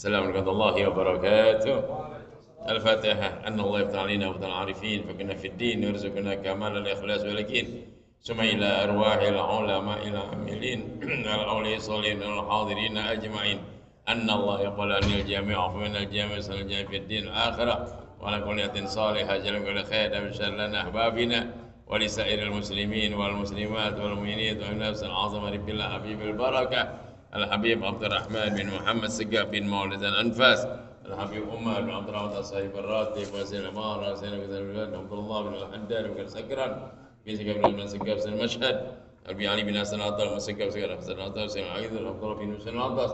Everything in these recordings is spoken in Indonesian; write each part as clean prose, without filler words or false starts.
السلام ورحمة الله وبركاته. الفاتحة. أن الله يفتح علينا وفتح العارفين فكنا في الدين ويرزقنا كمال الإخلاص واليقين. ثم إلى أرواح العلماء العاملين الأولياء الصالحين الحاضرين أجمعين أن الله يقبل عن الجميع ومن الجميع الجميع في الدين الآخرة وعلى كل يد صالحة جل كل خير أبشر لنا أحبابنا ولسائر المسلمين والمسلمات والمؤمنين والناس العظمة رب الله حبيب البركة الحبيب عبد الرحمن بن محمد سقاف بن مولد الأنفاس الحبيب عمر بن عبد الرحمن صاحب الراتب وسيد الأمارة سيد عبد الله بن الحداد بن سكران بن سقاف بن سقاف سيد المشهد أبي علي بن حسن عطار بن سقاف سيد حسن عطار سيد عيد عبد الله بن حسن عطار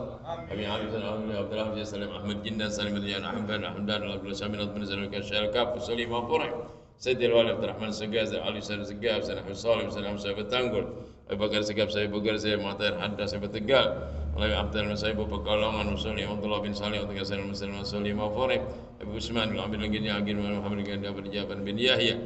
أبي علي بن عبد الله بن سليم أحمد جنة سليم بن أحمد حمدان عبد الله سامي بن زلمة كشال كاف سليم فرع سيد الوالد عبد الرحمن سقاف علي سيد سقاف سيد أحمد صالح سيد أحمد سيد بتانجول Abu Bakar Segaf saya Bakar saya Mu'tair Hadda saya Tegal Alaihi Abdul Masai Pekalongan Muslim Abdullah bin Salih Abdul Kasir Muslim Muslim Mafurib Abu Usman bin Abdul Ghani Agil Muhammad bin Abdul Jabbar bin Yahya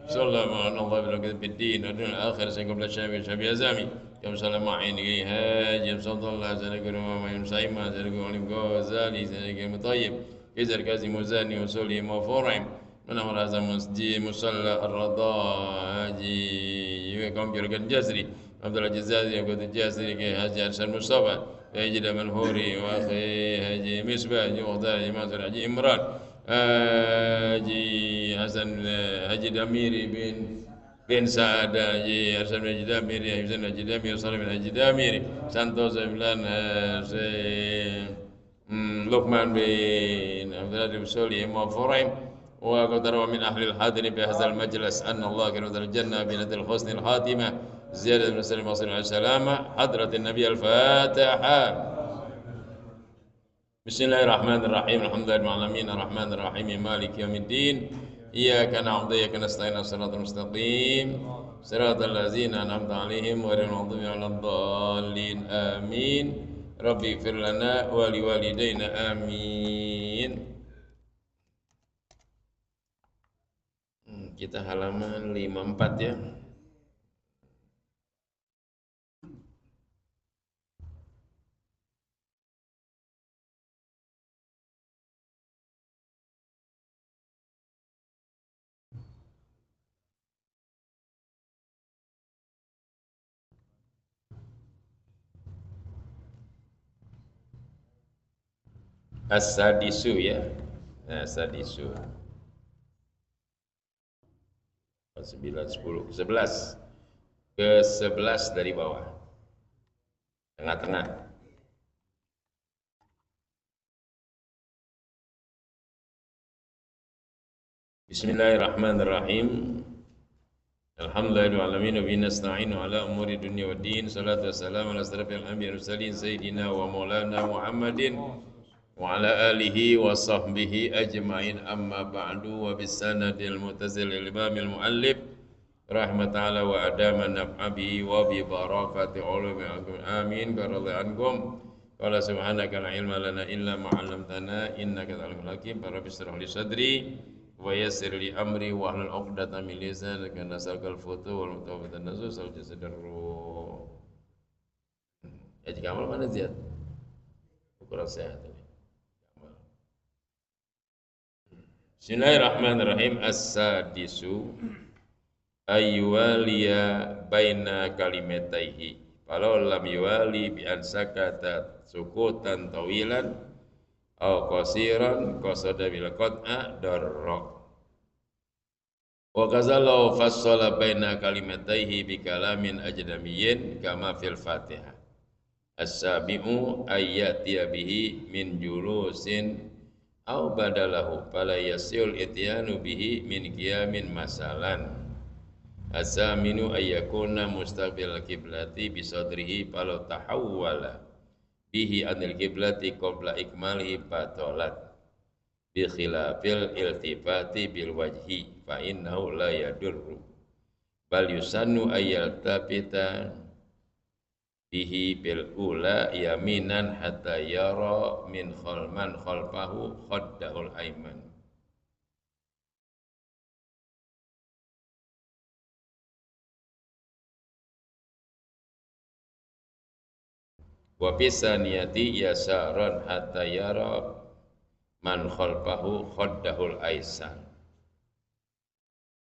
sallallahu alaihi wa bid-din adun akhir saya qabla Syafi'i Syafi'i Azami kam salama aini hajim sallallahu alaihi wa sallam ma yumsaima zalika alim Ghazali zalika mutayyib Izar Kazim Muzani Usuli Mafurib mana meraza masjid musalla ar-radha haji kaum jurgan jazri عبد الله الجزازي وقد الجاسري حاجي أرشد مصطفى يجد منهوري وأخي حاجي مصباح وغدار جماعة حاجي إمران حاجي حسن حاجي دميري بن سعد حاجي أرشد حاجي دميري حسن حاجي دميري صالح بن حاجي دميري سانتوس بن لقمان بن عبد الله بن سولي موفورين وقد روى من أهل الحاضر بهذا المجلس أن الله كان الجنة بند الحسن الخاتمة زيادة بن سلم وصل على السلامة حضرة النبي الفاتحة بسم الله الرحمن الرحيم الحمد لله رب العالمين الرحمن الرحيم مالك يوم الدين إياك نعبد وإياك نستعين الصراط المستقيم صراط الذين أنعمت عليهم غير المغضوب عليهم الضالين آمين ربي اغفر لنا ولوالدينا آمين. Kita halaman 54 ya. As-sadisu ya. As-sadisu. 9, 10, 11. Ke 11 dari bawah. Tengah-tengah. Bismillahirrahmanirrahim. Alhamdulillahirrahmanirrahim. Wa nasta'inu ala umuri dunia wa din. Salatu wassalamu ala asrafil anbiya'i wal mursalin sayyidina wa maulana Muhammadin wa ala alihi wa sahbihi ajma'in amma ba'du wa bisanadil mu'tazil al-imamil mu'allif rahmata'ala wa adama naf'abi wa bi barakati ulumi amin karadhi ankum qala subhanaka la ilma lana illa ma 'allamtana innaka alimul hakim rabbi shrah li sadri wa yassir li amri wa hlul 'uqdatam min lisani kana salkal futu wal mutawaffitan nasus al jasadar ruh. Ya jika amal mana ziyad kurang sehat ini. Bismillahirrahmanirrahim. As-sadisu ayyuwaliya baina kalimataihi walau lam yuwali bi an sakata sukutan tawilan aw qasiran qasada bil qat'a darra wa kazalau fassala baina kalimataihi bi kalamin ajdamiyyin kama fil Fatihah as-sabi'u ayyatiya bihi min julusin aw badalahu fala yasil ityanu bihi min qiyamin masalan as-saminu ayyakuna mustaqbil kiblati bisadrihi falau tahawwala bihi anil kiblati qabla ikmalihi batalat bi khilafil iltifati bil wajhi fa innahu la yadurru bal yusannu ayyaltafita bihi bil ula yaminan hatta yara min khalman khalfahu khaddahul aiman. Wa bisaniyati yasaran hatta yara man khalfahu khaddahul aisar.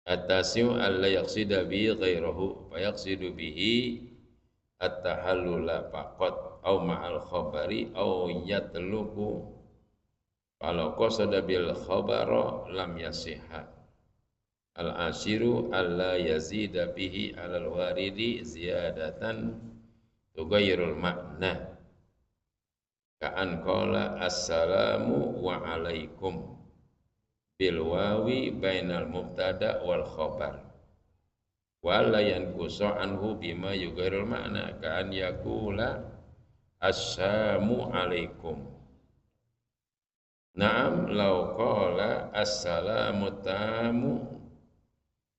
At-tasi'u alla yaqsida bihi ghairahu fa yaqsidu bihi at-tahallula faqat au ma'al khabari au yatlubu kalau qasada bil khabara lam yasihha. Al-ashiru alla yazida bihi alal waridi ziyadatan tughayyirul makna ka'an qala assalamu wa alaikum bil wawi bainal mubtada wal khabar wala yanqusu anhu bima yughairul makna ka'an yaqula assalamu alaikum. Naam law qala assalamu tamu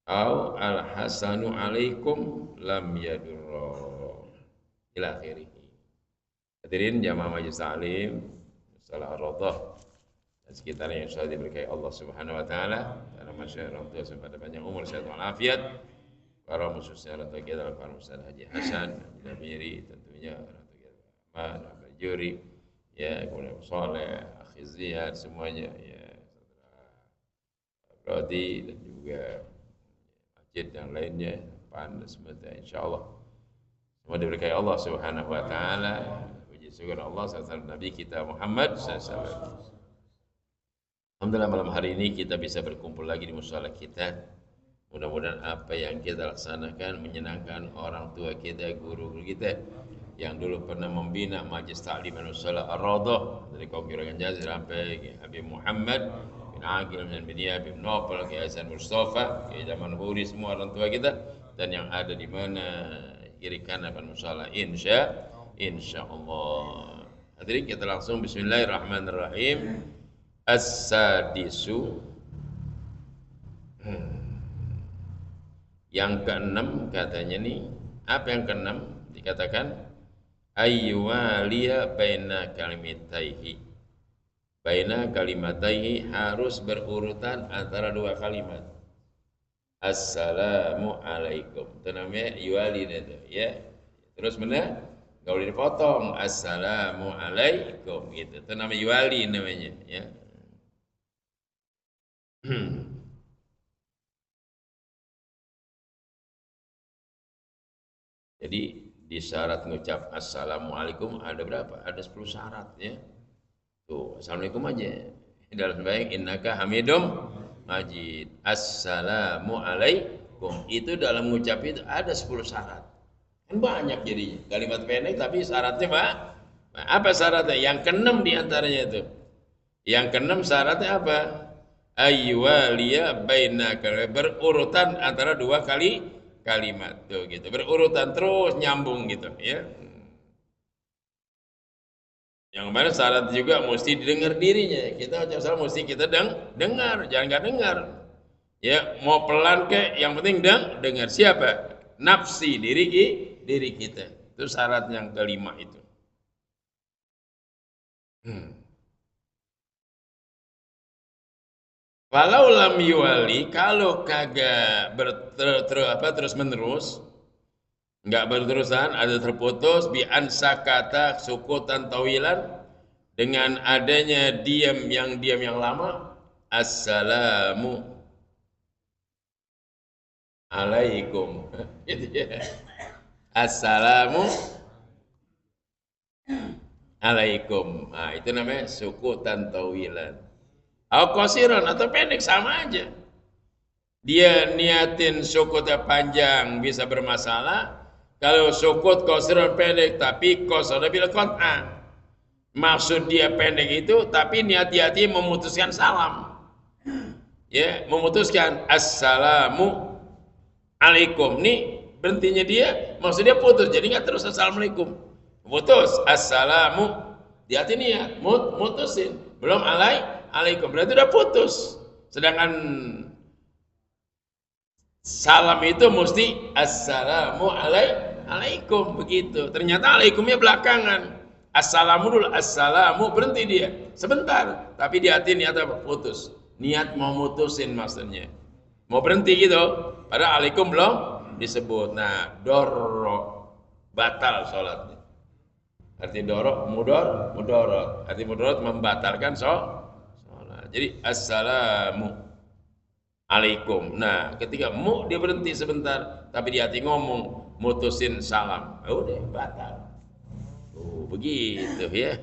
au al hasanu alaikum lam yadurra ila akhirih. Hadirin jamaah majelis taklim salah Ar-Raudhah dan sekitarnya yang sudah diberkahi Allah Subhanahu wa taala, para masyayikh orang tua pada panjang umur sehat walafiat, para khususnya orang tua kita para Ustaz Haji Hasan Jamiri, tentunya orang tua kita Ahmad Abdul Juri, ya kemudian Soleh, Akhi Ziyad, semuanya ya, saudara Rodi dan juga masjid yang lainnya, pan dan semuanya insyaallah semua diberkahi Allah Subhanahu wa taala. Puji syukur Allah sallallahu Nabi kita Muhammad sallallahu. Alhamdulillah malam hari ini kita bisa berkumpul lagi di mushola kita. Mudah-mudahan apa yang kita laksanakan menyenangkan orang tua kita, guru-guru kita yang dulu pernah membina Majelis Ta'lim Mushola Ar-Raudhah dari Kongkirangan Jazir sampai Habib Muhammad bin Aqil bin Dia bin Nopal, Kiai Hasan Mustafa, Kiai Zaman Huri, semua orang tua kita dan yang ada di mana kiri kanan mushola insya Allah. Hadirin kita langsung bismillahirrahmanirrahim. As-sadisu yang keenam katanya nih, apa yang keenam dikatakan ayyuwaliya baina kalimataihi, baina kalimataihi harus berurutan antara dua kalimat. Assalamu alaikum itu namanya yuwali itu ya, terus mana nggak boleh dipotong assalamu alaikum gitu, itu namanya yuwali namanya ya. Jadi di syarat ngucap assalamualaikum ada berapa? Ada 10 syarat ya. Tuh, assalamualaikum aja. Dalam sembahyang innaka hamidum majid. Assalamualaikum. Itu dalam ngucap itu ada 10 syarat. Kan banyak jadinya. Kalimat pendek tapi syaratnya Pak. Apa syaratnya? Yang keenam di antaranya itu. Yang keenam syaratnya apa? Ayyuwaliya baina berurutan antara dua kalimat tuh gitu, berurutan terus nyambung gitu ya. Yang mana syarat juga mesti didengar dirinya. Kita ucap salam mesti kita dengar, jangan nggak dengar. Ya, mau pelan ke, yang penting dengar. Siapa? Nafsi diri kita. Itu syarat yang kelima itu. Walau lam yuwali, kalau kagak terus menerus, nggak berterusan, ada terputus bi ansakata sukutan tawilan, dengan adanya diam yang lama, assalamu alaikum gitu ya. Assalamu alaikum, nah itu namanya sukutan tawilan. Qasiran atau pendek sama aja. Dia niatin sukutnya panjang bisa bermasalah. Kalau sukut qasiran pendek tapi qasada bil qat'a. Maksud dia pendek itu tapi niat-niati memutuskan salam. Ya, memutuskan assalamu alaikum. Nih berhentinya dia, maksudnya putus. Jadi enggak terus assalamualaikum. Putus assalamu. Dia niat mutusin. Belum alaikum, berarti udah putus. Sedangkan salam itu mesti assalamu alaikum begitu. Ternyata alaikumnya belakangan. Assalamu dulu, assalamu berhenti dia sebentar, tapi di hati niat apa? Putus. Niat mau mutusin maksudnya. Mau berhenti gitu. Padahal alaikum belum disebut. Nah, dorro batal sholatnya. Arti dorok, mudorot. Arti mudorot membatalkan sholat. Jadi assalamu alaikum. Nah, ketika dia berhenti sebentar, tapi di hati ngomong mutusin salam, udah batal. Begitu ya.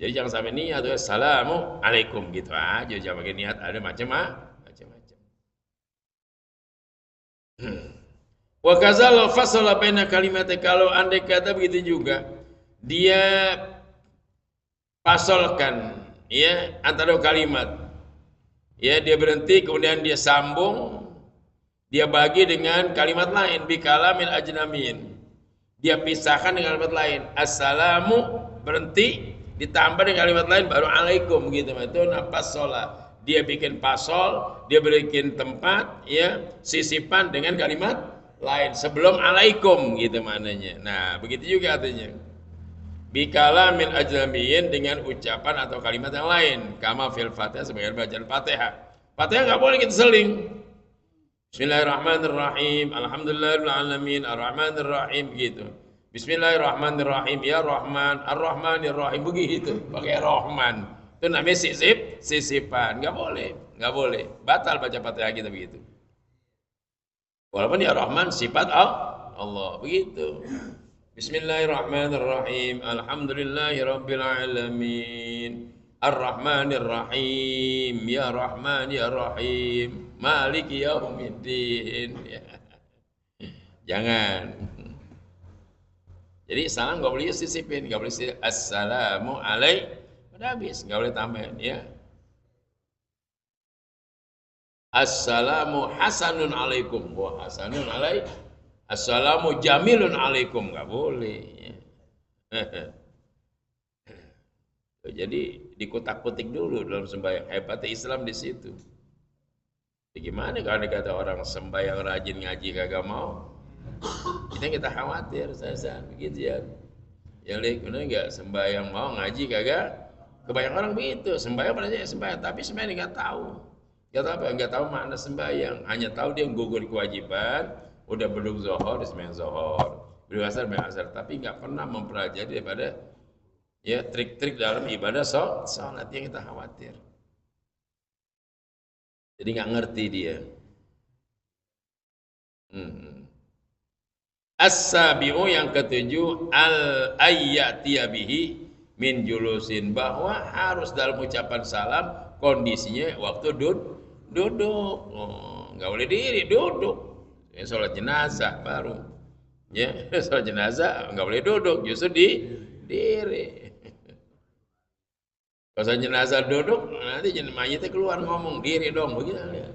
Jadi jangan sampai niat assalamu alaikum gitu aja, jangan pakai niat ada macam-macam. Wa kazal fasala baina kalimatnya, kalau andai kata begitu juga dia pasolkan ya antara kalimat, ya dia berhenti kemudian dia sambung, dia bagi dengan kalimat lain, bi kalamin ajnamin, dia pisahkan dengan kalimat lain. Assalamu berhenti ditambah dengan kalimat lain baru alaikum gitu. Itu nafas sholat, dia bikin pasol, dia bikin tempat ya sisipan dengan kalimat lain sebelum alaikum gitu maknanya. Nah begitu juga artinya bikala min ajnabiyyin dengan ucapan atau kalimat yang lain, kama fil fatihah sebagai bacaan fatihah. Fatihah nggak boleh kita seling. Bismillahirrahmanirrahim, alhamdulillahirabbil alamin, arrahmanirrahim gitu. Bismillahirrahmanirrahim, ya Rahman, Ar-Rahmanirrahim, begitu pakai Rahman. Itu namanya sisipan, nggak boleh, batal baca fatihah kita begitu. Walaupun ya Rahman sifat Allah begitu. Bismillahirrahmanirrahim. Alhamdulillahirabbil alamin. Ar-Rahmanirrahim. Ya Rahman ya Rahim. Maliki yaumiddin. Ya. Jangan. Jadi salam enggak boleh sisipin, enggak boleh assalamu alaikum. Udah habis, enggak boleh tambahin ya. Assalamu hasanun alaikum, wa hasanun alaikum. Assalamu jamilun alaikum, nggak boleh. Jadi dikutak-kutik dulu dalam sembahyang. Hebatnya Islam di situ. Bagaimana kalau kata orang sembahyang rajin ngaji kagak mau? Kita khawatir, saya begitu ya. Ya benar nggak sembahyang mau ngaji kagak? Kebanyakan orang begitu, sembahyang pada aja sembahyang, tapi sembahyang nggak tahu. Nggak tahu makna sembahyang, hanya tahu dia gugur kewajiban, udah belum zuhur di sembahyang zuhur, belum asar sembahyang asar, tapi nggak pernah mempelajari daripada ya trik-trik dalam ibadah sholat yang kita khawatir. Jadi nggak ngerti dia. As-sabi'u yang ketujuh al-ayyatiya bihi min julusin, bahwa harus dalam ucapan salam kondisinya waktu duduk, nggak boleh diri, duduk. Ya, sholat jenazah baru, ya sholat jenazah nggak boleh duduk, justru diri. Kalau sholat jenazah duduk, nanti mayitnya keluar ngomong diri dong, begitu ya.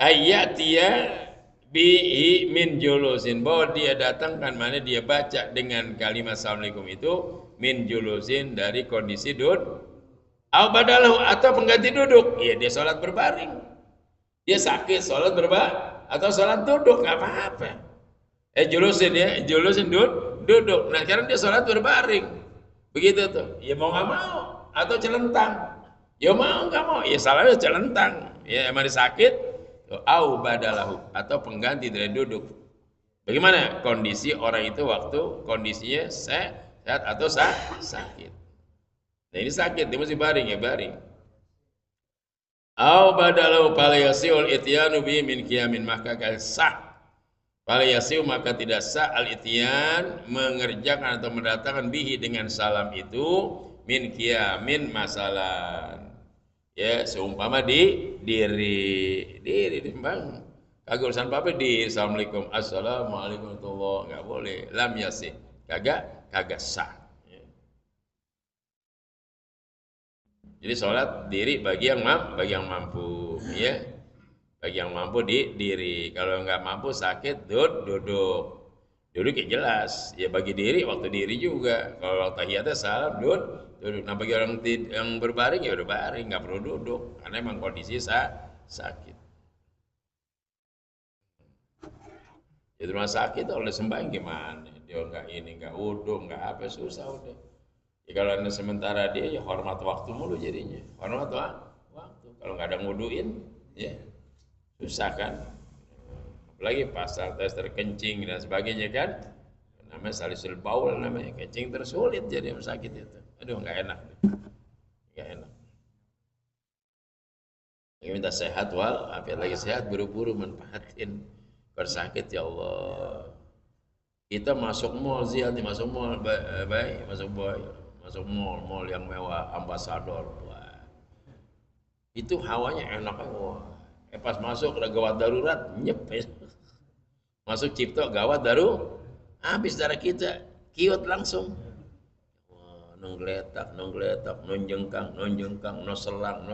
Ayatiya bihi min julusin, bahwa dia datangkan, mana dia baca dengan kalimat assalamualaikum itu min julusin, dari kondisi duduk. Badalahu, atau pengganti duduk. Ya dia sholat berbaring. Dia sakit sholat berbaring atau sholat duduk nggak apa-apa. Julusin ya, julusin duduk. Nah sekarang dia sholat berbaring. Begitu tuh. Ya mau nggak mau, atau celentang. Ya mau nggak mau, ya salahnya celentang. Ya emang sakit. Badalahu, atau pengganti dari duduk. Bagaimana kondisi orang itu waktu kondisinya sehat atau sakit. Nah ini sakit, dia mesti baring, ya baring. Badalahu falayasiul ityanu bi min qiyamin, maka sah. Falayasiu, maka tidak sah al-ityan, mengerjakan atau mendatangkan bihi dengan salam itu min qiyamin, masalan. Ya seumpama diri bang, kagak urusan apa di assalamualaikum, assalamualaikum warahmatullahi, nggak boleh, lam yasih, kagak sah. Jadi sholat diri bagi yang mampu, ya. Bagi yang mampu diri. Kalau nggak mampu sakit, duduk. Duduk ya jelas. Ya bagi diri waktu diri juga. Kalau tahiyatnya salam duduk. Nah bagi orang yang berbaring ya udah baring, nggak perlu duduk karena emang kondisi sakit. Di rumah sakit kalau udah sembahyang gimana? Dia nggak wudhu, nggak apa, susah udah. Ya kalau anda sementara dia ya hormat waktu mulu jadinya. Hormat waktu. Kalau nggak ada nguduin, ya susah kan, apalagi pasal tes terkencing dan sebagainya kan, namanya salisul baul, namanya kencing tersulit jadi sakit itu, aduh nggak enak, nggak enak. Yang minta sehat wal, afiat lagi sehat, buru-buru manfaatin. Kalau sakit ya Allah, kita masuk mall Zial, masuk mall baik, masuk mall yang mewah, ambasador, wah itu hawanya enak, wah. Pas masuk ada gawat darurat, nyep ya. Masuk Cipto gawat habis darah kita, kiot langsung. Wah, nonggletak, nonjengkang, no selang,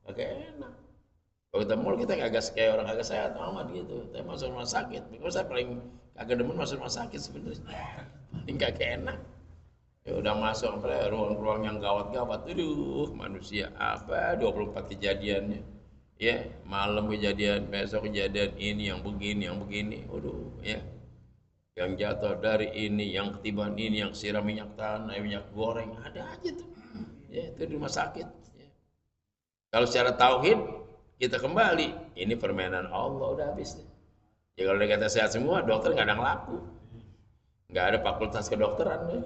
agak enak. Kalau kita mall kita kagak kayak orang kagak sehat amat gitu. Tapi masuk rumah sakit. Kalau saya paling kagak demen masuk rumah sakit sebenarnya. Paling kagak enak. Ya udah masuk sampai ruang-ruang yang gawat-gawat. Aduh, manusia apa 24 kejadiannya. Ya, malam kejadian, besok kejadian ini yang begini. Aduh, ya. Yang jatuh dari ini, yang ketiban ini, yang siram minyak tanah, minyak goreng, ada aja tuh. Ya, itu di rumah sakit. Ya. Kalau secara tauhid kita kembali, ini permainan Allah udah habis. Ya kalau dia kata sehat semua, dokter nggak ada yang laku, nggak ada fakultas kedokteran.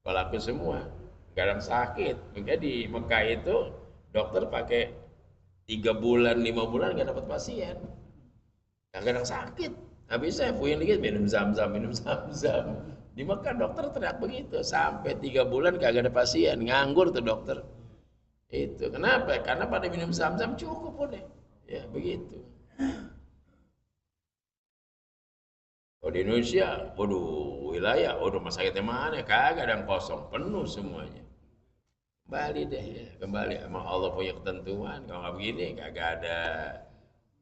Kalau laku semua, nggak ada yang sakit. Maka di Mekah itu dokter pakai 3 bulan, 5 bulan nggak dapat pasien, nggak ada yang sakit. Habis saya puyeng dikit minum zam-zam. Di Mekah dokter teriak begitu, sampai 3 bulan kagak ada pasien, nganggur tuh dokter. Itu kenapa? Karena pada minum zam-zam cukup udah. Ya begitu. Oh di Indonesia, waduh wilayah, waduh rumah sakitnya mana? Kagak ada yang kosong, penuh semuanya. Kembali deh ya, kembali emang Allah punya ketentuan. Kalau nggak begini, kagak ada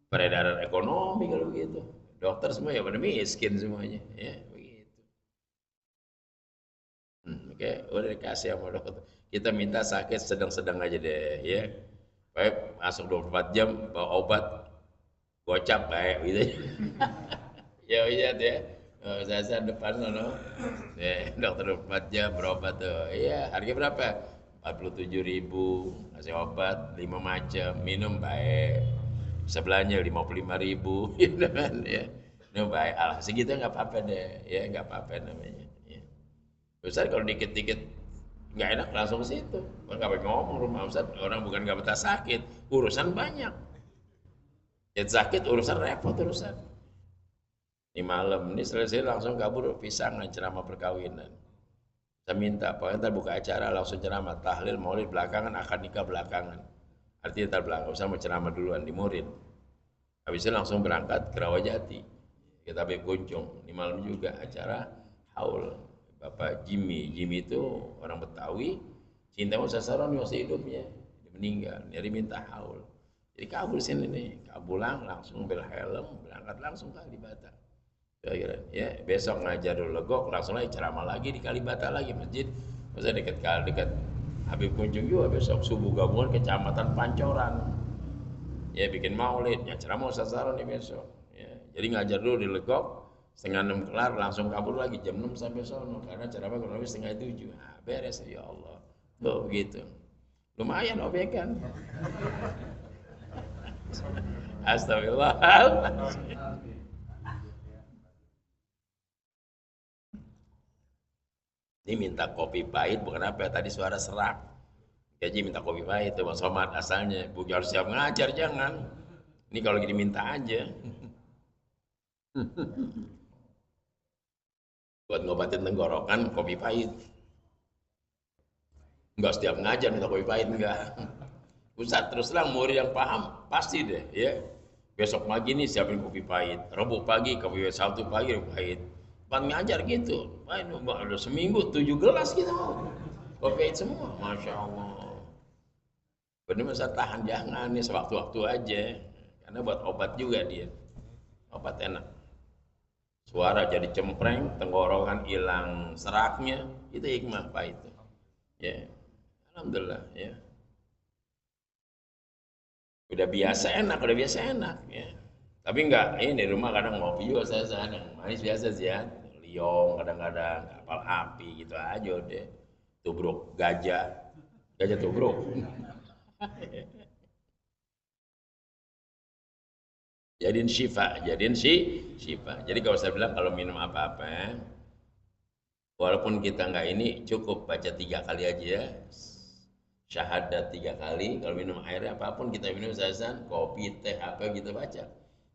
peredaran ekonomi kalau begitu. Dokter semua ya pada miskin semuanya, ya begitu. Oke, udah dikasih sama dokter. Kita minta sakit sedang-sedang aja deh, ya. Baik, masuk 24 jam bawa obat, gocap baik gitu. Ya iya deh. Oh, saya depan loh. Dokter 24 jam berobat tuh. Iya, harga berapa? 47.000, kasih obat 5 macam, minum baik. Sebelahnya 55.000, gitu kan ya. Minum baik. Segitu nggak apa-apa deh, ya nggak apa-apa namanya. Ya. Ustaz kalau dikit-dikit nggak enak langsung ke situ. Nggak pakai ngomong rumah Ustaz, orang bukan nggak betah sakit, urusan banyak. Ya sakit urusan repot urusan. Ini malam ini selesai langsung kabur pisangan ceramah perkawinan. Saya minta pokoknya ntar buka acara langsung ceramah tahlil maulid belakangan, akad nikah belakangan. Artinya ntar belakang usah mau ceramah duluan di murid. Habis itu langsung berangkat ke Rawajati. Kita berkunjung. Ini malam juga acara haul. Bapak Jimmy itu orang Betawi, cinta sama sasaran masih hidupnya, dia meninggal, jadi minta haul. Jadi kabul sini nih, kabulang langsung bel helm, berangkat langsung ke Kalibata. Ya besok ngajar dulu legok, langsung lagi ceramah lagi di Kalibata lagi masjid, masa dekat Habib Kunjung juga besok subuh gabungan kecamatan Pancoran, ya bikin maulid, ya ceramah sasaran nih besok. Ya, jadi ngajar dulu di legok, setengah 6 kelar langsung kabur lagi jam 6 sampai sono karena ceramah kurang lebih setengah 7. Nah, beres ya Allah. Tuh begitu. Lumayan objek kan. Astagfirullah. Ini minta kopi pahit bukan apa ya, tadi suara serak. Jadi minta kopi pahit itu Mas Somad asalnya. Bukan harus siap ngajar jangan. Ini kalau gini minta aja. Buat ngobatin tenggorokan kopi pahit. Enggak setiap ngajar minta kopi pahit enggak. Ustaz terus terang murid yang paham pasti deh ya. Besok pagi nih siapin kopi pahit. Rabu pagi kopi pahit, Sabtu pagi kopi pahit. Pan ngajar gitu. Wah, udah seminggu 7 gelas kita mau. Kopi pahit semua. Masya Allah. Benar masa tahan jangan nih sewaktu-waktu aja. Karena buat obat juga dia. Obat enak. Suara jadi cempreng, tenggorokan hilang seraknya. Itu hikmah apa itu? Ya. Alhamdulillah ya. Udah biasa enak ya. Tapi enggak, ini di rumah kadang ngopi juga saya yang manis biasa sih ya. Liong kadang-kadang, kapal api gitu aja udah. Tubruk gajah tubruk. Jadiin syifa, syifa. Jadi kalau saya bilang kalau minum apa-apa, walaupun kita nggak ini cukup baca 3 kali aja ya. Syahadat 3 kali, kalau minum air apapun kita minum zaizan, kopi, teh apa gitu baca.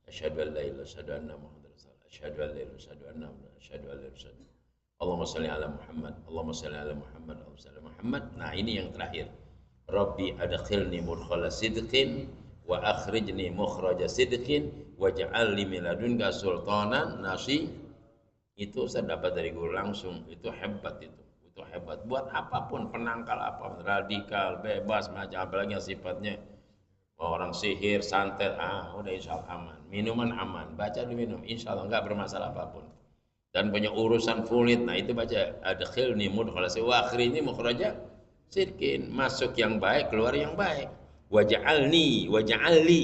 Asyhadu an la ilaha illallah, asyhadu anna Muhammadar rasulullah, asyhadu an la ilaha illallah, asyhadu anna Muhammadar, asyhadu an la ilaha illallah. Allahumma shalli ala Muhammad, Allahumma shalli ala Muhammad, Allahumma shalli ala Muhammad. Nah, ini yang terakhir. Rabbi adkhilni mudkhala sidqin wa akhrijni mukhraja sidqin waj'al li min ladunka sultanan nasi. Itu saya dapat dari guru langsung. Itu hebat itu hebat buat apapun, penangkal apa, radikal, bebas, macam apalagi yang sifatnya orang sihir, santet, udah insya Allah aman. Minuman aman, baca diminum, insya Allah nggak bermasalah apapun. Dan punya urusan kulit, nah itu baca adkhilni mudkhala sidqin wa akhrijni mukhraja sidqin, masuk yang baik, keluar yang baik. Waj'alni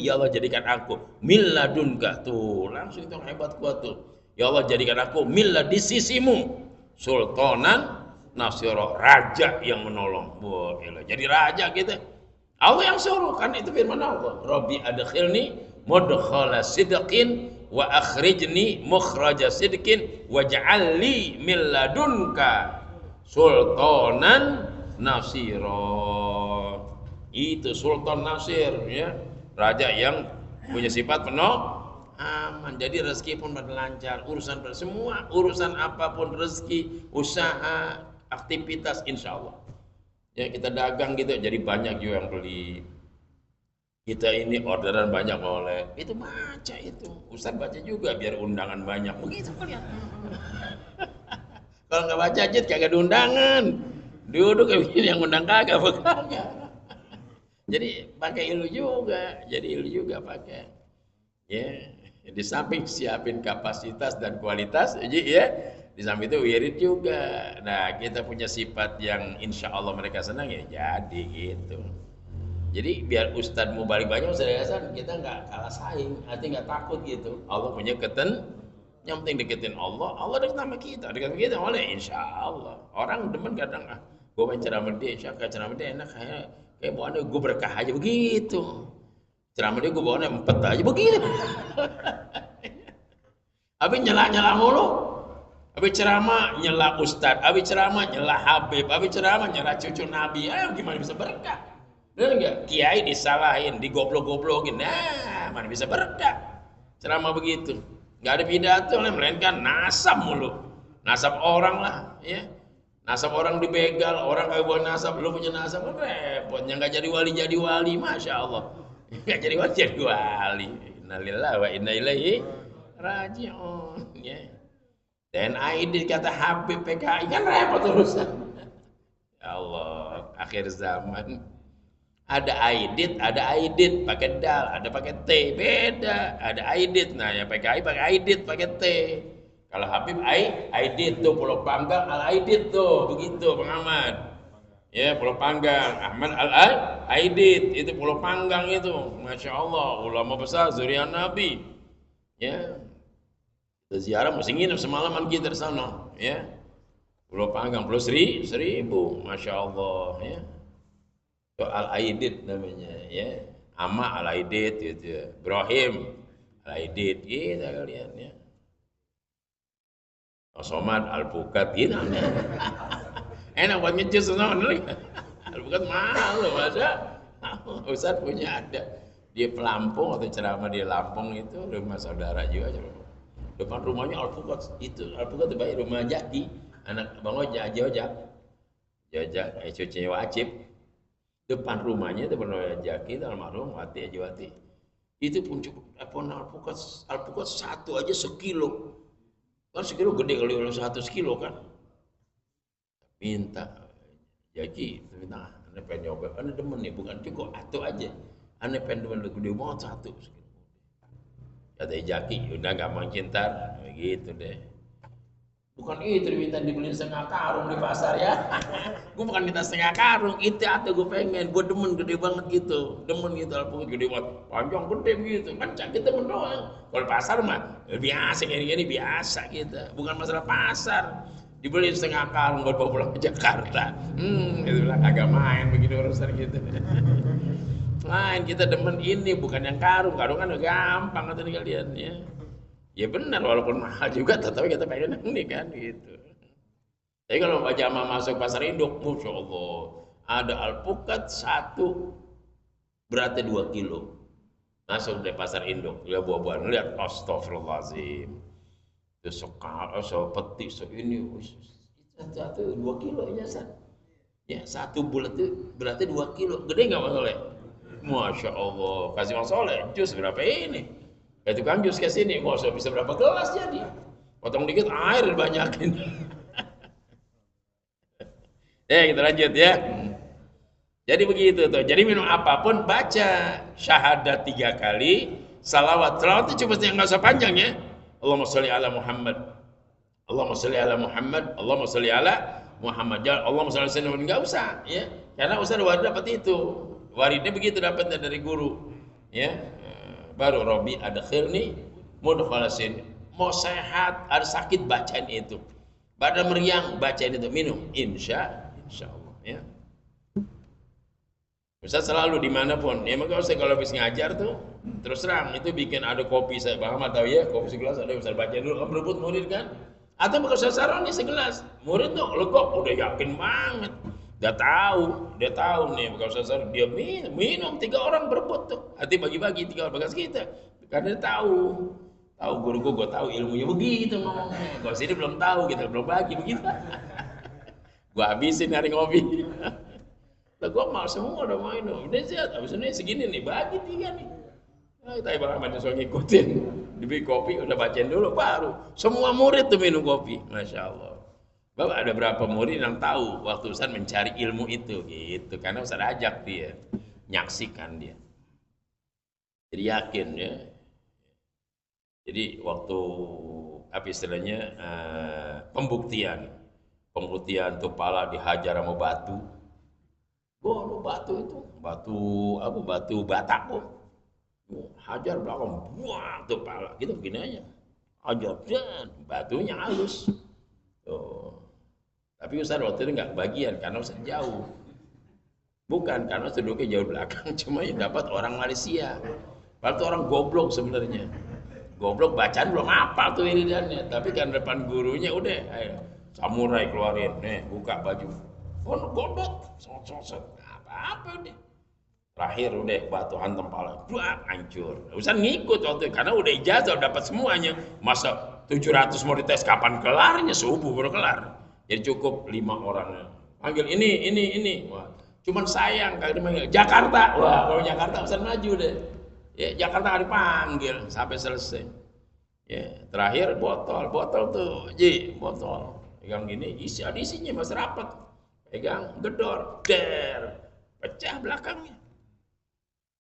ya Allah jadikan aku min ladunka, tuh langsung itu hebat kuat tuh. Ya Allah jadikan aku min di sisimu sultanan nasira, raja yang menolong. Wah, jadi raja kita. Allah yang suruh, kan itu firman Allah. Rabbi adkhilni mudkhala sidqin wa akhrijni mukhraja sidqin waj'al li min ladunka sultanan nasira. Itu Sultan Nasir ya, raja yang punya sifat penuh aman. Jadi rezeki pun berlancar, urusan semua urusan apapun, rezeki, usaha, aktivitas insya Allah. Ya kita dagang gitu, jadi banyak juga yang beli. Kita ini orderan banyak oleh itu, baca itu. Ustaz baca juga biar undangan banyak. Begitu kalian. Kalau nggak baca aja kagak ada undangan. Duduk yang undang kagak. Jadi pakai ilu juga, pakai. Ya, di samping siapin kapasitas dan kualitas, ya. Di samping itu wirid juga. Nah, kita punya sifat yang insya Allah mereka senang ya, jadi gitu. Jadi biar Ustadz mau balik banyak, Ustadz kita nggak kalah saing, hati nggak takut gitu. Allah punya yang penting deketin Allah deket sama kita, oleh insya Allah. Orang demen kadang gue main ceramah dia, ceramah dia enak kayak bawaannya gue berkah aja begitu. Ceramah dia gue bawaannya 4 aja begitu. Habis nyela mulu. Habis ceramah nyela Ustadz, habis ceramah nyela Habib, habis ceramah nyela cucu Nabi. Ayo gimana bisa berkah? Bener nggak? Kiai disalahin, digoblok-goblokin. Nah, mana bisa berkah? Ceramah begitu. Nggak ada pidato, melainkan nasab mulu. Nasab orang lah, ya. Nasab orang dibegal, orang kagak buat nasab, lu punya nasab kan repotnya. Nggak jadi wali, masya Allah. Nggak jadi wali. Innalillahi wa inna ilaihi raji'un. Ya. Dan ID kata Habib PKI kan repot urusan. Ya Allah, akhir zaman. Ada aidit pakai dal, ada pakai t, beda. Ada aidit, nah ya PKI pakai aidit pakai t. Kalau Habib aidit tuh Pulau Panggang al aidit tuh, begitu pengamat. Ya Pulau Panggang, Ahmad al aidit itu Pulau Panggang itu, masya Allah, ulama besar zuriat Nabi. Ya, kita ziarah mesti nginep semalaman kita di sana. Ya, Pulau Panggang, Pulau Seribu, masya Allah. Ya. Al-Aidit namanya ya, Ama Al-Aidit gitu, Ibrahim Al-Aidit gitu kalian ya. Somad Al-Pukat gitu. Enak buat ngejus semua Al-Pukat mahal loh masa. Ustaz punya ada di Pelampung atau ceramah di Lampung itu, rumah saudara juga depan rumahnya Al-Pukat itu. Al-Pukat itu baik rumah Jaki, anak Bang Ojak cucunya wajib. Depan rumahnya itu bernama Jaki, almarhum Wati Ajiwati. Itu pun cukup alpukat satu aja sekilo. Kan sekilo gede kali kalau 1 kilo kan. Minta Jaki, minta ane pengen nyoba, ane demen nih, bukan cukup atuh aja. Ane pengen demen gede banget 1. Kata Jaki, udah gampang cinta, gitu deh. Bukan itu diminta dibeliin 1/2 karung di pasar ya. Gue bukan minta 1/2 karung, itu atau gue pengen, gue demen gede banget gitu. Demen gitu, alpukat gede banget, panjang gede gitu. Kan kita demen doang. Kalau pasar mah biasa gini-gini biasa gitu. Bukan masalah pasar. Dibeliin 1/2 karung buat bawa pulang ke Jakarta. Itu bilang agak main begini urusan gitu. Lain kita demen ini bukan yang karung kan udah gampang kata kalian ya. Ya benar walaupun mahal juga tetap kita pengen ini kan gitu. Jadi kalau Pak Jamaah masuk pasar induk, Masya Allah, ada alpukat satu beratnya 2 kilo. Masuk dari pasar induk, dia buah-buahan, lihat, astagfirullahaladzim. Itu peti, ini, satu 2 kilo ya, ya satu bulat itu beratnya 2 kilo, gede nggak Mas Soleh? Masya Allah, kasih Mas Soleh, jus berapa ini? Ya tukang jus ke sini, Mas Soleh bisa berapa gelas jadi? Potong dikit air dibanyakin. Kita lanjut ya. Jadi begitu tuh. Jadi minum apapun baca syahadat 3 kali, salawat. Salawat itu cuma yang nggak usah panjang ya. Allahumma sholli ala Muhammad. Allahumma sholli ala Muhammad. Allahumma sholli ala Muhammad. Jangan Allahumma sholli ala Muhammad, nggak usah ya. Karena Ustaz Warid dapat itu. Waridnya begitu dapatnya dari guru. Ya. Baru Robi adkhilni mudkhalasin. Mau sehat, ada sakit bacain itu. Badan meriang bacain itu, minum. Insya Allah ya. Ustaz selalu dimanapun ya, maka Ustaz kalau habis ngajar tuh terus terang itu bikin ada kopi, saya paham tahu ya, kopi segelas ada Ustaz baca dulu, berebut murid kan, atau maka Ustaz Saroni segelas, murid tuh legok udah yakin banget, dia tahu nih maka Ustaz Saroni dia minum 3 orang berebut tuh, hati bagi-bagi 3 orang bekas kita, karena dia tahu guru gue tahu ilmunya begitu ngomongnya, kalau sini belum tahu kita belum bagi begitu. Gua habisin hari ngopi. Lah gua mau semua udah main dong. Udah siap, habis ini segini nih, bagi 3 nih. Nah, kita Bang Ahmad nyusul ngikutin. Dibeli kopi udah bacain dulu baru. Semua murid tuh minum kopi. Masya Allah. Bapak ada berapa murid yang tahu waktu Ustaz mencari ilmu itu gitu. Karena Ustaz ajak dia, nyaksikan dia. Jadi yakin ya. Jadi waktu apa istilahnya pembuktian tuh pala dihajar sama batu. Batu itu, batu batak kok. Hajar belakang, buah tuh pala, gitu begini aja. Hajar dan batunya halus. Tuh. Tapi Ustaz waktu itu nggak bagian karena Ustaz jauh. Bukan karena Ustaz duduknya jauh belakang, cuma yang dapat orang Malaysia. Padahal itu orang goblok sebenarnya. Goblok bacaan belum apa tuh iridannya, tapi kan depan gurunya udah, ayo. Samurai keluarin, nih buka baju, godot, sot, apa deh. Terakhir udah batu hantam pala, buat hancur. Ustaz ngikut waktu itu, karena udah ijazah dapat semuanya. Masa 700 mau dites kapan kelarnya, subuh baru kelar. Jadi cukup 5 orang. Panggil ini. Wah, cuman sayang kalau dipanggil Jakarta. Wah, kalau Jakarta Ustaz maju deh. Ya Jakarta dipanggil sampai selesai. Ya terakhir botol tuh, botol. Pegang gini, isinya masih rapat. Pegang, gedor, pecah belakangnya.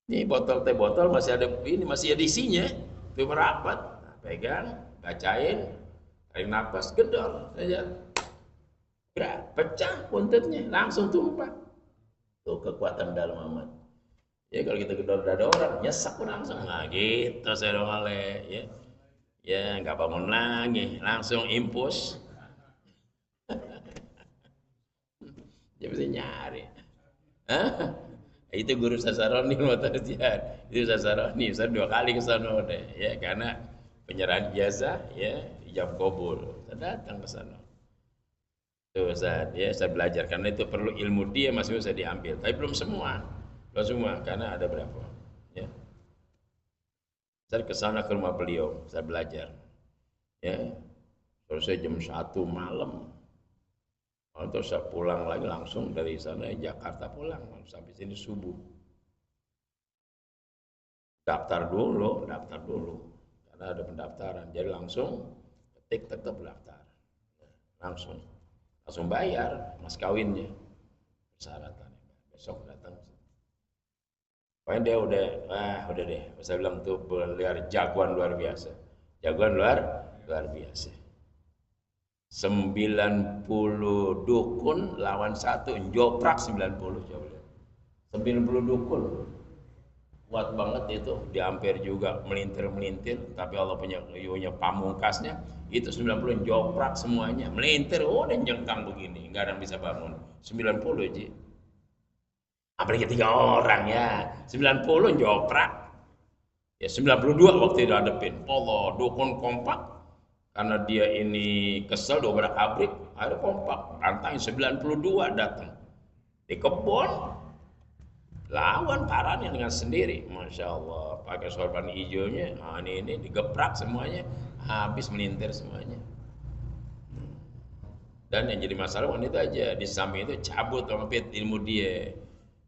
Ini botol masih ada isinya, itu rapat. Nah, pegang, bacain, tarik nafas, gedor saja. Pecah buntutnya, langsung tumpah. Tuh kekuatan dalam amat. Ya kalau kita gedor dada orang, nyesek langsung. Nah gitu saya dong ale, ya. Ya nggak bangun lagi, langsung impus. Dia mesti nyari. Itu guru Sasaroni Mutarjian. Itu Sasaroni, Ustaz 2 kali ke sana deh, ya karena penyerahan jasa ya ijab kabul. Saya datang ke sana. Tuh Ustaz, ya saya belajar karena itu perlu ilmu dia masih bisa diambil, tapi belum semua karena ada berapa. Ya. Saya ke sana ke rumah beliau, saya belajar. Ya. Selesai jam 1 malam. Terus saya pulang lagi langsung dari sana Jakarta pulang sampai sini subuh. Daftar dulu karena ada pendaftaran. Jadi langsung ketik tetap daftar. Langsung bayar mas kawinnya. Persyaratan. Besok datang. Pokoknya dia udah deh. Saya bilang tuh beliau jagoan luar biasa. 90 dukun lawan 1 joprak 90 coba lihat. 90 dukun kuat banget itu, diampir juga melintir tapi Allah punya pamungkasnya itu 90 joprak semuanya melintir, udah jengkang begini nggak ada yang bisa bangun 90 aja. Apalagi 3 orang ya. 90 joprak. Ya 92 waktu itu hadepin. Allah, dukun kompak. Karena dia ini kesel dobrak abrik, akhirnya kompak. Tantangin 92 datang. Di kebun lawan parahnya dengan sendiri, masya Allah, pakai sorban hijaunya, nah ini digeprak semuanya, habis melintir semuanya. Dan yang jadi masalah wanita aja, di samping itu cabut pit ilmu dia,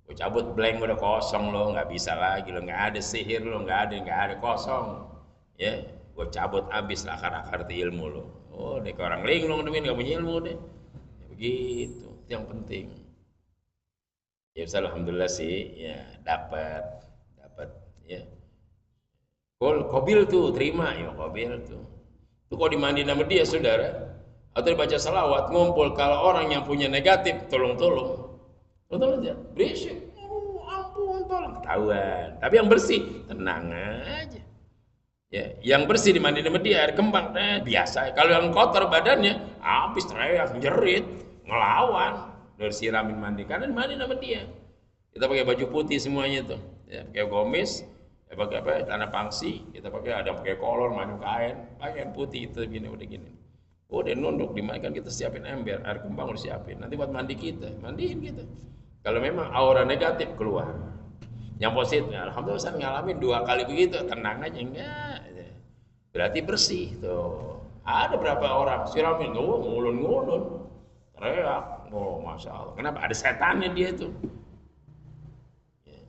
gue cabut blank udah kosong lo, nggak bisa lagi lo, nggak ada sihir lo, nggak ada kosong, ya, gue cabut habis lah akar-akar ilmu lo, oh deh orang linglung demi nggak punya ilmu deh, begitu, itu yang penting. Ya alhamdulillah sih ya dapat ya. Kobil tuh terima ya kobil tuh. Tuh kalau dimandi nama dia saudara atau dibaca salawat ngumpul, kalau orang yang punya negatif tolong aja berisik, oh, ampun tolong ketahuan, tapi yang bersih tenang aja ya, yang bersih dimandi nama dia air kembang biasa. Kalau yang kotor badannya habis teriak jerit ngelawan, udah siramin mandi karena mandi sama dia. Kita pakai baju putih semuanya tuh ya, pakai gomis ya, pakai apa tanah pangsi, kita pakai, ada pakai kolor mandi kain, pakaian putih itu gini udah gini, udah nunduk dimakan, kita siapin ember air kembang, udah siapin nanti buat mandi kita, mandiin kita. Kalau memang aura negatif keluar, yang positif alhamdulillah saya ngalamin 2 kali begitu, tenang aja enggak, berarti bersih tuh. Ada berapa orang siramin tuh ngulun teriak, oh masya Allah, kenapa? Ada setannya dia itu ya.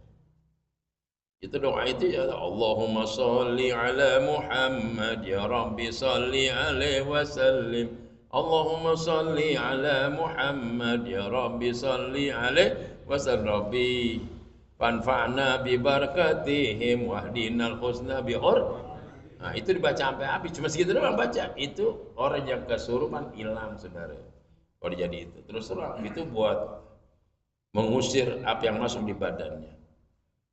Itu doa itu ya, Allahumma sholli ala Muhammad ya Rabbi sholli alaihi wasallim, Allahumma sholli ala Muhammad ya Rabbi sholli alaihi wasallim, Rabbi fanfa'na bi barakatihim wahdinal husna bi ur. Nah itu dibaca sampai habis, cuma segitu doang baca, itu orang yang kesurupan hilang saudara. Kalau jadi itu terus terang itu buat mengusir apa yang masuk di badannya.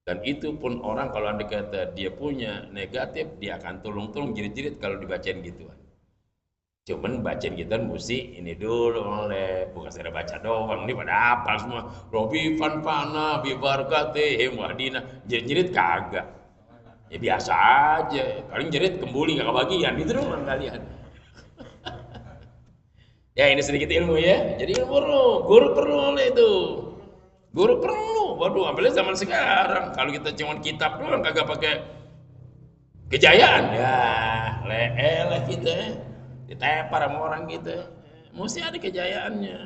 Dan itu pun orang kalau anda kata dia punya negatif, dia akan tulung jerit-jerit kalau dibacain gituan. Cuman bacain kita mesti ini dulu oleh, bukan saya baca doang, ini pada apa semua. Robi fanfana bi barakatihim wahdina, jerit-jerit kagak. Ya biasa aja, paling jerit kembuli gak kebagian, itu doang kalian. Ya ini sedikit ilmu ya. Jadi ilmu guru perlu oleh itu. Guru perlu. Waduh, apalagi zaman sekarang. Kalau kita cuma kitab doang kagak pakai kejayaan. Ya, lele kita. Ditepar sama orang kita. Mesti ada kejayaannya.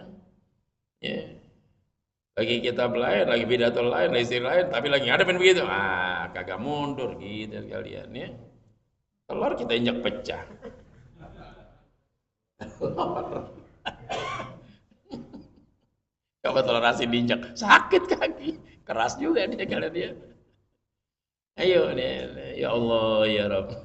Ya. Lagi kitab lain, lagi pidato lain, lagi istri lain, tapi lagi ngadepin begitu. Ah, kagak mundur gitu kalian ya. Telur kita injak pecah. Coba toleransi diinjak sakit kaki, keras juga dia kalian dia. Ayo nih, ya Allah ya Rabb.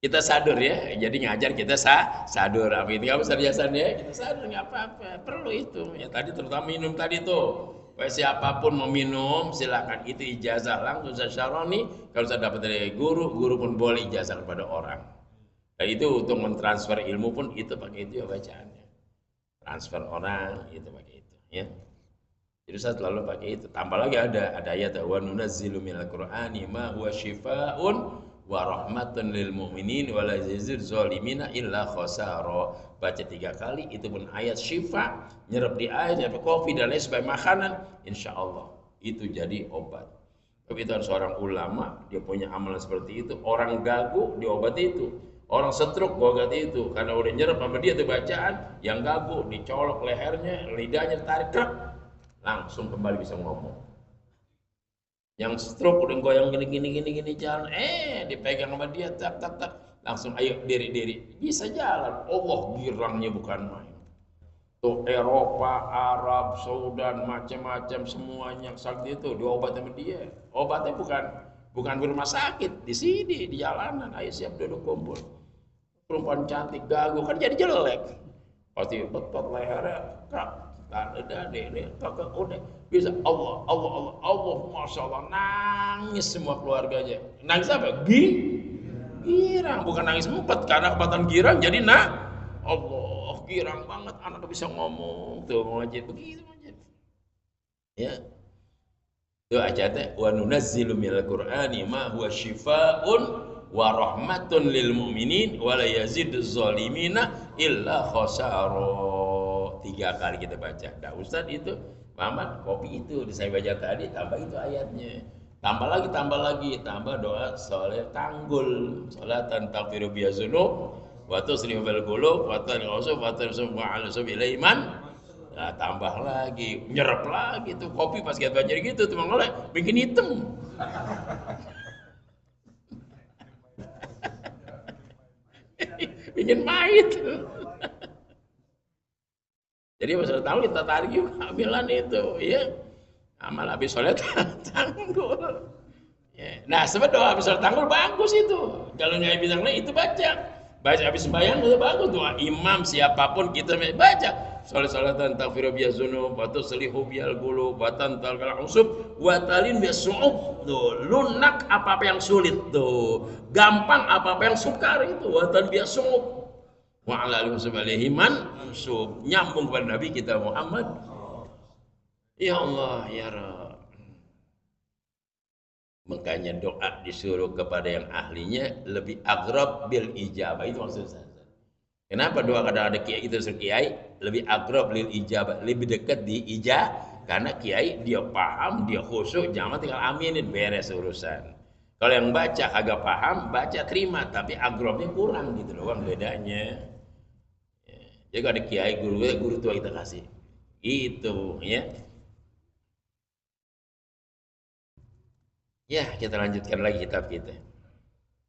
Kita sadur ya, jadi ngajar kita sadur. Apa itu kamu sarjasan ya? Kita sadur nggak apa-apa, perlu itu. Ya tadi terutama minum tadi tuh. Siapapun mau minum silakan, itu ijazah langsung syaroni. Kalau saya dapat dari guru pun boleh ijazah kepada orang. Dan itu untuk mentransfer ilmu pun itu pakai itu ya bacaannya. Transfer orang itu pakai itu ya. Jadi saya selalu pakai itu. Tambah lagi ada ayat wa nunazzilu minal qur'ani ma huwa syifaa'un wa rahmatun lil mu'minin wa la yazidul zalimina illa khasara. Baca 3 kali itu pun ayat syifa, nyerap di air, nyerap kopi dan lain sebagai makanan, insyaallah itu jadi obat. Tapi itu seorang ulama dia punya amalan seperti itu, orang gagu diobati itu. Orang stroke gogat itu karena udah nyerap sama dia tuh bacaan, yang gagu dicolok lehernya, lidahnya tarik langsung kembali bisa ngomong. Yang stroke udah goyang gini jalan, dipegang sama dia tak langsung ayo diri bisa jalan. Allah girangnya bukan main. Tuh Eropa, Arab, Sudan, macam-macam semuanya sakit itu diobati sama dia. Obatnya bukan di rumah sakit, di sini di jalanan. Ayo siap duduk kumpul. Perempuan cantik gagu kan jadi jelek, pasti betot lehernya udah bisa Allah masya Allah, nangis semua keluarganya. Nangis apa? Girang, bukan nangis empat karena kebatan girang jadi Allah girang banget, anak bisa ngomong tuh ngaji begitu aja ya. Itu aja teh wa nunazzilu minal qur'ani ma huwa syifaa'un wa rahmatun lil mu'minin wa la yaziduz zalimina illa khasara. 3 kali kita baca. Dah Ustaz itu Muhammad kopi itu saya baca tadi tambah itu ayatnya. Tambah lagi, tambah doa sholat tanggul, sholatan taghfiru biyazunub wa tusrihu bil qulub wa tanqasu wa tansubu ala sabil iman. Nah, tambah lagi, nyerap lagi tuh kopi pas kita baca gitu tuh Mang Oleh bikin hitam. Bikin pahit. Jadi masalah tahu kita tarik juga ambilan itu, ya. Amal habis sholat tanggul. Ya. Nah, sebab doa habis sholat tanggul bagus itu. Kalau nggak bisa itu baca habis sembahyang itu bagus doa imam siapapun kita baca. Sholat-sholatan taghfiru biyazunub wa tuslihu biyal qulub wa tantal kal usub wa talin biyasu'ub. Tuh, lunak apa-apa yang sulit tuh. Gampang apa-apa yang sukar itu wa talin biyasu'ub. Wa ala alihi mansub nyambung kepada Nabi kita Muhammad. Ya Allah ya Rabb. Makanya doa disuruh kepada yang ahlinya lebih agrab bil ijabah, itu maksudnya. Kenapa doa kadang ada kiai itu kiai lebih agrab lil ijabah, lebih dekat di ijabah karena kiai dia paham, dia khusyuk, jangan tinggal aminin beres urusan. Kalau yang baca agak paham, baca terima tapi agrabnya kurang gitu loh, bedanya. Jadi ada kiai guru tua kita kasih itu ya. Ya kita lanjutkan lagi kitab kita.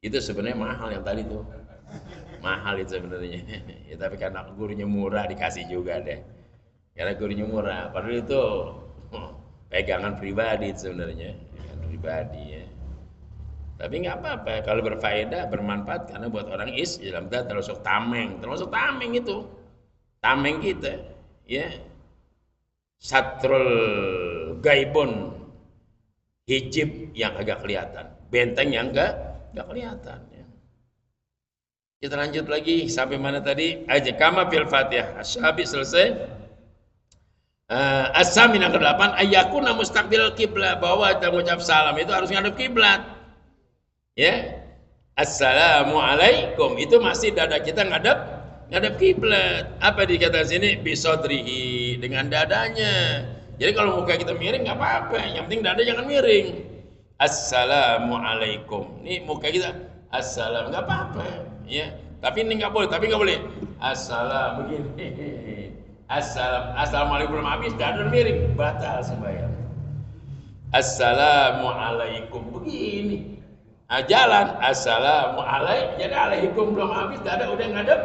Itu sebenarnya mahal yang tadi tuh, mahal itu sebenarnya. Ya, tapi karena gurunya murah dikasih juga deh. Karena gurunya murah, padahal itu pegangan pribadi sebenarnya, pegangan pribadi ya. Tapi nggak apa-apa kalau berfaedah, bermanfaat karena buat orang Islam termasuk tameng itu. Tameng kita ya satrul gaibun, hijib yang agak kelihatan, benteng yang enggak kelihatan ya. Kita lanjut lagi sampai mana tadi aja kama fil Fatihah habis selesai. As-samin yang ke-8 ayyakuna mustaqbil kiblat, bahwa kita mengucap salam itu harus ngadep kiblat ya. Assalamualaikum itu masih dada kita ngadep kiblat. Apa dikatakan sini? Bisodrihi, dengan dadanya. Jadi kalau muka kita miring nggak apa-apa, yang penting dada jangan miring. Assalamualaikum. Nih muka kita assalam nggak apa-apa, ya. Tapi ini nggak boleh. Assalam begini. Assalamualaikum habis dada miring, batal sembahyang. Assalamualaikum begini. Jalan assalamualaikum, jadi alaikum belum habis dada udah ngadep.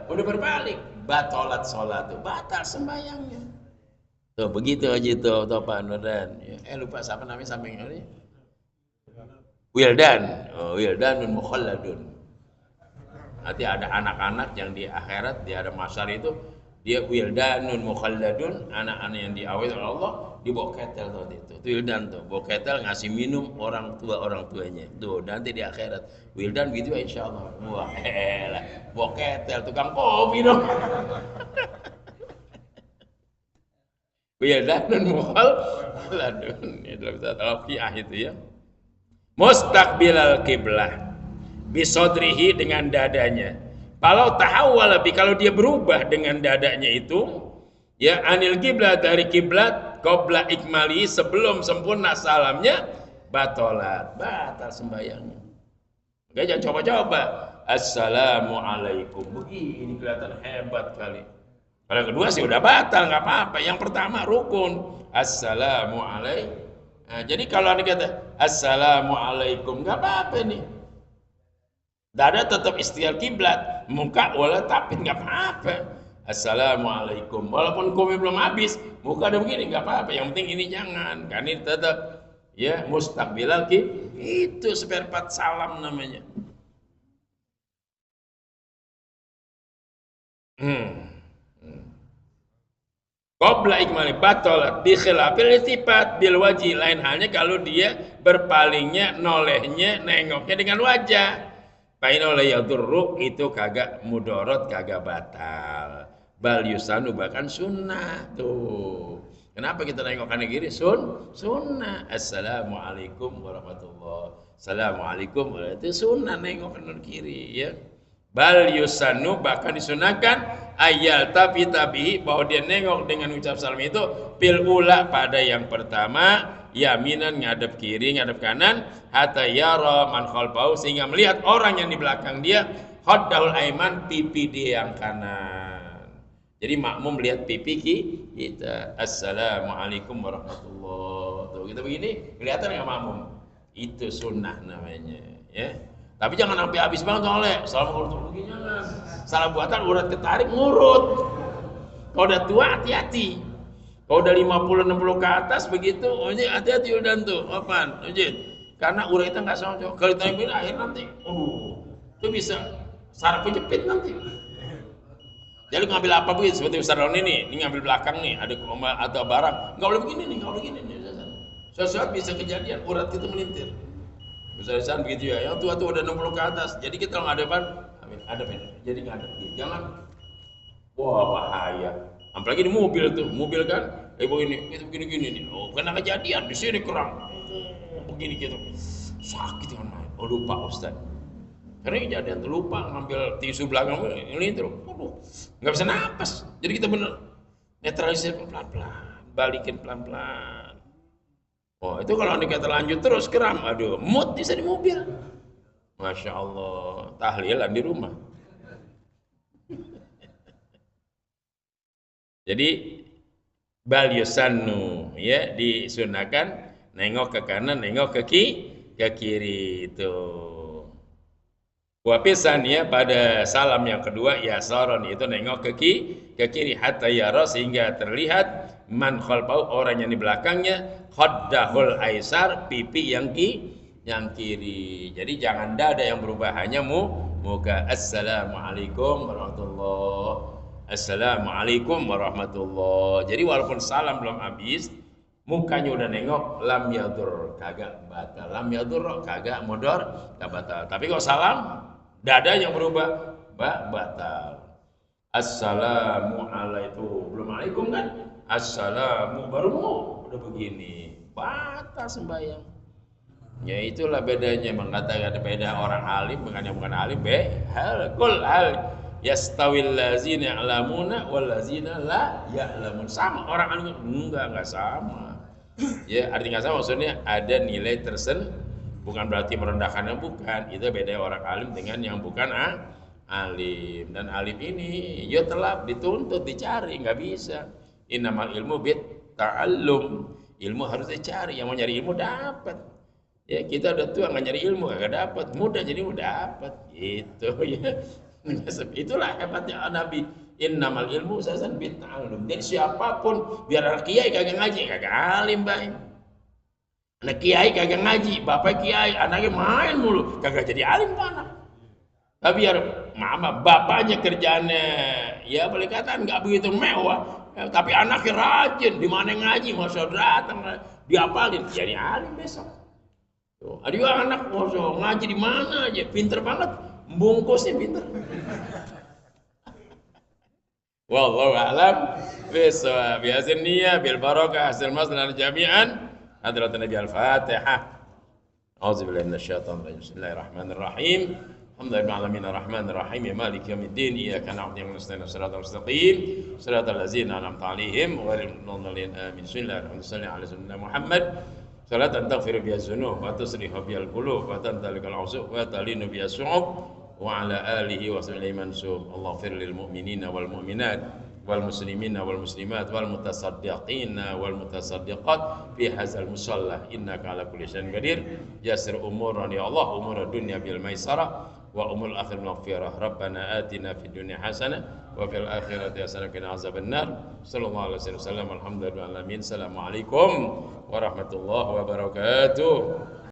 Udah berbalik, batalat sholat tuh, batal sembahyangnya. Tuh begitu aja tuh Pak Nurdan. Lupa siapa namanya samping ini? Wildan. Wildanun mukhalladun. Nanti ada anak-anak yang di akhirat, dia ada masyar itu, dia wildanun mukhalladun, anak-anak yang diawet oleh Allah, dibawa ketel tuh itu. Wildan tuh, bawa ketel ngasih minum orang tuanya. Tuh nanti di akhirat. Wildan gitu ya insyaallah. Wah, elah. Bawa ketel tukang kopi dong. Wildanun mukhalladun. Ini dalam satu al-fi'ah itu ya. Mustaqbilal qiblah. Bisodrihi dengan dadanya. Kalau tahawwal lebih, kalau dia berubah dengan dadanya itu ya anil kiblat, dari kiblat qabla ikmali, sebelum sempurna salamnya, batal sembahyangnya. Oke, jangan coba-coba assalamualaikum begini kelihatan hebat kali. Kalau kedua sih udah batal, nggak apa-apa. Yang pertama rukun assalamualaikum. Nah, jadi kalau ada kata assalamualaikum nggak apa-apa nih. Dada tetap istiqbal kiblat, muka wala tapin nggak apa-apa. Assalamualaikum, walaupun kopi belum habis, muka ada begini nggak apa-apa. Yang penting ini jangan, kan ini tetap ya mustaqbilal kiblat. Itu spare part salam namanya. Qabla ikmali batalat bi khilafil istifat bil wajhi, lain halnya kalau dia berpalingnya, nolehnya, nengoknya dengan wajah. Paino la yadurru, itu kagak mudorot, kagak batal. Bal yusanu, bahkan sunnah tuh. Kenapa kita nengok kanan kiri? Sunnah. Assalamualaikum warahmatullahi. Assalamualaikum. Itu sunnah nengok kanan kiri ya. Bal yusannu, bahkan disunahkan ayal tabihi, bahwa dia nengok dengan ucap salam itu bil ula, pada yang pertama, yaminan ngadep kiri ngadep kanan, hatta yara man khalfahu, sehingga melihat orang yang di belakang dia, khaddahul aiman, pipi dia yang kanan. Jadi makmum lihat pipi kita. Assalamualaikum warahmatullahi. Tuh kita begini kelihatan nggak makmum? Itu sunnah namanya ya. Tapi jangan sampai habis banget oleh salam ngurut begini, jangan. Salah buatan urat ketarik ngurut. Kalau udah tua hati-hati. Kalau udah 50-60 ke atas begitu, ini hati-hati udah tuh. Apaan? Karena uratnya nggak sama. Kalau ditanya akhir nanti, itu bisa saraf kejepit nanti. Jadi ngambil apa begitu, seperti Ustaz Ron ini ngambil belakang nih, ada koma atau barang, nggak boleh begini nih, nggak boleh begini nih. Sesuatu bisa kejadian, urat kita melintir. Ustaz begitu ya, yang tua-tua udah 60 ke atas, jadi kita ngadepan, hadapin, jadi ngadep, jangan, wah bahaya. Apalagi di mobil tuh, mobil kan, ibu ini, itu begini-gini nih, kena kejadian di sini kerang, begini gitu, sakit kan main, lupa Ustaz. Karena kejadian terlupa ngambil tisu belakang ini terus, nggak bisa napas. Jadi kita bener netralisir pelan-pelan, balikin pelan-pelan. Oh itu kalau kita lanjut terus keram, aduh, mood bisa di mobil. Masya Allah, tahlilan di rumah. Jadi bal yusannu ya, disunahkan nengok ke kanan, nengok ke kiri itu. Wapisan ya, pada salam yang kedua ya saron, itu nengok ke kiri, hatta yara, sehingga terlihat man khalfahu, orang yang di belakangnya, khaddahul aisar, pipi yang kiri. Jadi jangan dada yang berubah, hanya muka. Assalamualaikum warahmatullahi. Assalamualaikum warahmatullahi. Jadi walaupun salam belum habis, mukanya udah nengok, lam yadur, kagak batal. Lam yadur, kagak modor, kagak batal. Tapi kalau salam dada yang berubah, batal. Assalamualaikum, belum alaikum kan? Assalamu, baru udah begini, batal sembahyang. Ya itulah bedanya, mengatakan beda orang alim dengan yang bukan alim. Hal yastawil lazina ya'lamuna wal lazina la ya'lamun. Sama orang alim enggak sama. Ya artinya sama, maksudnya ada nilai tersentuh. Bukan berarti merendahkannya, bukan. Itu beda orang alim dengan yang bukan alim. Dan alim ini ya telah dituntut, dicari, nggak bisa. Innamal ilmu bit ta'allum. Ilmu harus dicari. Yang mau nyari ilmu dapat. Ya kita udah tua nggak nyari ilmu nggak dapat. Mudah jadi mudah dapat. Gitu ya. Itulah hebatnya Nabi. Innamal ilmu sasan bit ta'allum. Jadi siapapun, biar anak kiai kagak ngaji, kagak alim baik. Anak kiai kagak ngaji, bapak kiai, anaknya main mulu, kagak jadi alim tuh anak. Tapi biar mama bapaknya kerjaannya ya boleh kata nggak begitu mewah, tapi anaknya rajin, di mana ngaji, masa datang diapalin, jadi alim besok. Tuh, ada juga anak masa ngaji di mana aja, pinter banget, bungkusnya pinter. Wallahu a'lam bishawab. Biasin niyah bil barakah hasil maslan jami'an. Hadrat Nabi Al-Fatihah. A'udzubillahi minasyaitonir rajim. Bismillahirrahmanirrahim. Alhamdulillahil alamin arrahmanir rahim maliki yaumiddin. Iyyaka na'budu wa iyyaka nasta'in. Shiratal mustaqim. Shiratal ladzina an'amta 'alaihim ghairil maghdubi 'alaihim. Amin. Bismillahirrahmanirrahim. Ala sayyidina Muhammad. Salatan taghfiru biha dzunub wa tuslihu bihal qulub wa tantalikal 'usub wa talinu biha su'ub wa ala alihi wa sahbihi mansub. Allahumma lil mu'minina wal mu'minat wal muslimina wal muslimat wal mutasaddiqina wal mutasaddiqat fi hadzal musalla innaka ala kulli syai'in qadir. Yassir umuran ya Allah, umur dunya bil maisarah wa umur akhir maghfirah. Rabbana atina fid dunya hasanah wa fil akhirati hasanah wa qina azabannar. Sallallahu alaihi wasallam. Alhamdulillah alamin. Assalamualaikum warahmatullahi wabarakatuh.